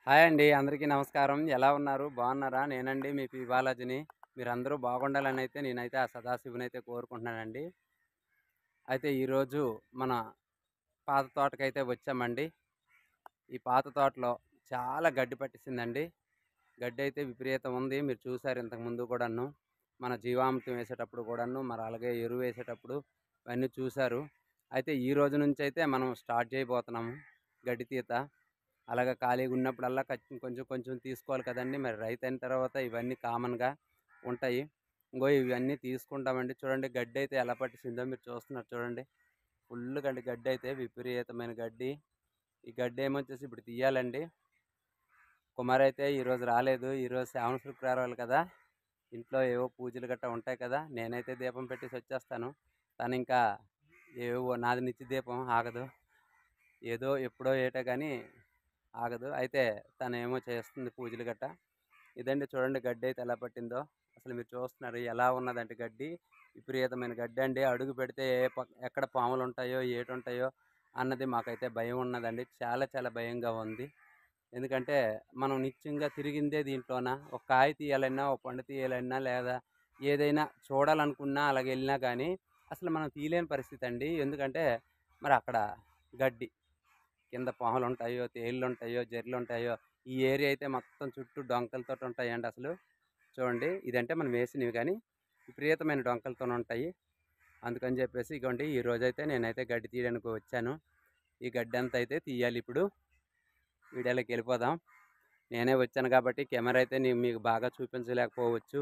Hi అండి. అందరికీ నమస్కారం. ఎలా ఉన్నారు? బాగున్నారా? నేనండి మీ పి. బాలాజీని. మీరందరూ బాగుండాలనైతే నేనైతే ఆ సదాశివునైతే కోరుకుంటున్నానండి. అయితే ఈరోజు మన పాత తోటకైతే వచ్చామండి. ఈ పాత తోటలో చాలా గడ్డి పట్టేసిందండి. గడ్డయితే విపరీతం ఉంది. మీరు చూసారు ఇంతకుముందు కూడాను. మన జీవామృతం వేసేటప్పుడు కూడాను, మరి అలాగే ఎరువేసేటప్పుడు ఇవన్నీ చూసారు. అయితే ఈ రోజు నుంచైతే మనం స్టార్ట్ చేయబోతున్నాము గడ్డి తీత. అలాగా ఖాళీగా ఉన్నప్పుడల్లా కొంచెం కొంచెం తీసుకోవాలి కదండీ! మరి రైతయిన తర్వాత ఇవన్నీ కామన్‌గా ఉంటాయి. ఇంగో ఇవన్నీ తీసుకుంటామండి. చూడండి గడ్డయితే ఎలా పట్టేసిందో మీరు చూస్తున్నారు చూడండి. ఫుల్లుగండి గడ్డయితే విపరీతమైన గడ్డి. ఈ గడ్డేమొచ్చేసి ఇప్పుడు తీయాలండి. కుమారైతే ఈరోజు రాలేదు. ఈరోజు శ్రావణ శుక్రవారాలు కదా! ఇంట్లో ఏవో పూజలు గట్టా ఉంటాయి కదా! నేనైతే దీపం పెట్టేసి వచ్చేస్తాను. తనింకా ఏవో నాది నిత్య దీపం ఆగదు. ఏదో ఎప్పుడో ఏటో గానీ ఆగదు. అయితే తనేమో చేస్తుంది పూజలు గట్టా. ఇదండి చూడండి గడ్డయితే ఎలా పట్టిందో. అసలు మీరు చూస్తున్నారు ఎలా ఉన్నదంటే గడ్డి. విపరీతమైన గడ్డండి. అడుగు పెడితే ఎక్కడ పాములుంటాయో, ఏటుంటాయో అన్నది మాకైతే భయం ఉన్నదండి. చాలా చాలా భయంగా ఉంది. ఎందుకంటే మనం నిత్యంగా తిరిగిందే దీంట్లోన. ఒక కాయ తీయాలన్నా, ఒక పండు తీయాలన్నా లేదా ఏదైనా చూడాలనుకున్నా అలాగెళ్ళినా గానీ అసలు మనం తీయలేని పరిస్థితండి. ఎందుకంటే మరి అక్కడ గడ్డి. కింద పాములుంటాయో, తేళ్ళుంటాయో, జెర్లుంటాయో. ఈ ఏరియా అయితే మొత్తం చుట్టూ డొంకలతోటి ఉంటాయండి అసలు. చూడండి ఇదంటే మనం వేసినవి కానీ విపరీతమైన డొంకలతోనుంటాయి. అందుకని చెప్పేసి ఇగోండి ఈరోజైతే నేనైతే గడ్డి తీయడానికి వచ్చాను. ఈ గడ్డంతా అయితే తీయాలిప్పుడు. వీడియోలోకి వెళ్ళిపోదాం. నేనే వచ్చాను కాబట్టి కెమెరా అయితే మీకు బాగా చూపించలేకపోవచ్చు.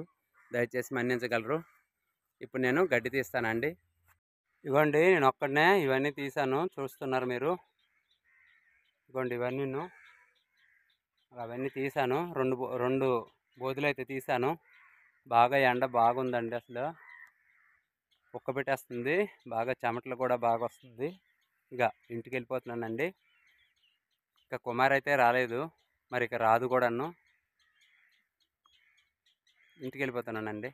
దయచేసి మన్నించగలరు. ఇప్పుడు నేను గడ్డి తీస్తానండి. ఇగోండి నేనొక్కడినే ఇవన్నీ తీశాను. చూస్తున్నారు మీరు. ఇగోండి ఇవన్నీను. అవన్నీ తీశాను. 2 బోదులైతే తీశాను. బాగా ఎండ బాగుందండి అసలు. ఉక్కపెట్టేస్తుంది. బాగా చెమటలు కూడా బాగొస్తుంది. ఇక ఇంటికెళ్ళిపోతున్నానండి. ఇక కుమారైతే రాలేదు. మరి ఇక రాదు కూడాను. ఇంటికెళ్ళిపోతున్నానండి.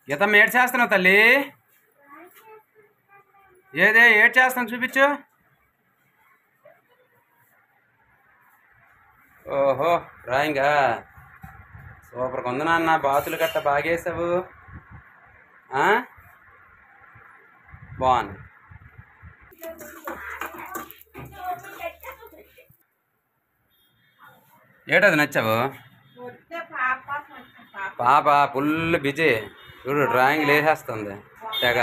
గీతమ్మ ఏడ్ చేస్తున్నావు తల్లి? ఏదే ఏడ్ చేస్తాను చూపించు. ఓహో డ్రాయింగా సూపర్ ఉంది నాన్న, బాతులు గట్ట బాగేసావు. బాగుంది. ఏటది నచ్చావు? పాప ఫుల్ బిజీ చూడు, డ్రాయింగ్ వేసేస్తుంది తెగ.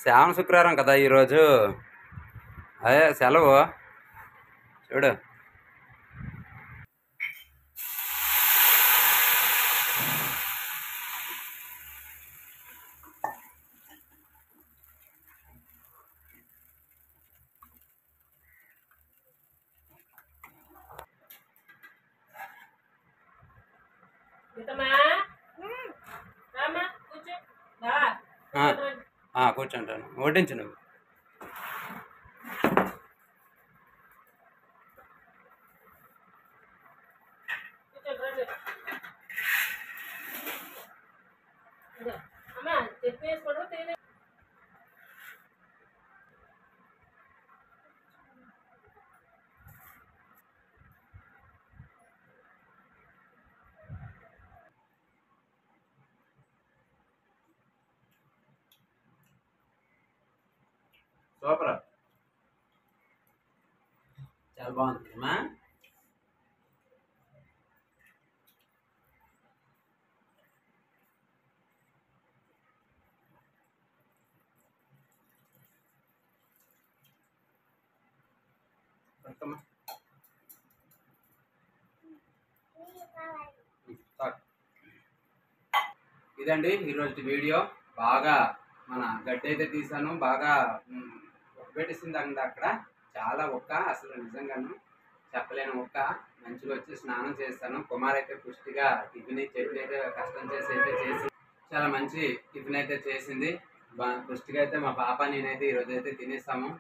శ్రావణ శుక్రవారం కదా ఈరోజు, అదే సెలవు చూడు. కూర్చుంటాను, వడ్డించు నువ్వు. సూపర్, చాలా బాగుంది అమ్మా. ఇదండి ఈరోజు వీడియో. బాగా మన గడ్డి అయితే తీసాను, బాగా పెట్టేసింది అక్కడ. చాలా ఒక్క, అసలు నిజంగాను చెప్పలేను ఒక్క. మంచిగా వచ్చి స్నానం చేస్తాను. కుమార్ అయితే పుష్టిగా టిఫిన్ చెట్టు అయితే కష్టం చేసి అయితే చేసి చాలా మంచి టిఫిన్ అయితే చేసింది. పుష్టిగా అయితే మా పాప నేనైతే ఈరోజు అయితే తినేస్తాము.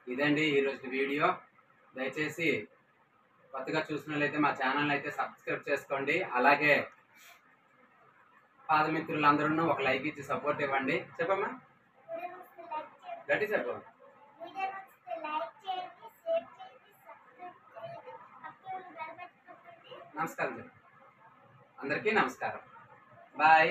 ఇదండి ఈరోజు వీడియో. దయచేసి కొత్తగా చూసిన వాళ్ళైతే మా ఛానల్ అయితే సబ్స్క్రైబ్ చేసుకోండి. అలాగే పాత మిత్రులందరూ ఒక లైక్ ఇచ్చి సపోర్ట్ ఇవ్వండి. చెప్పమ్మా, గట్టి చెప్పు. నమస్కారం చెప్పు, అందరికీ నమస్కారం, బాయ్.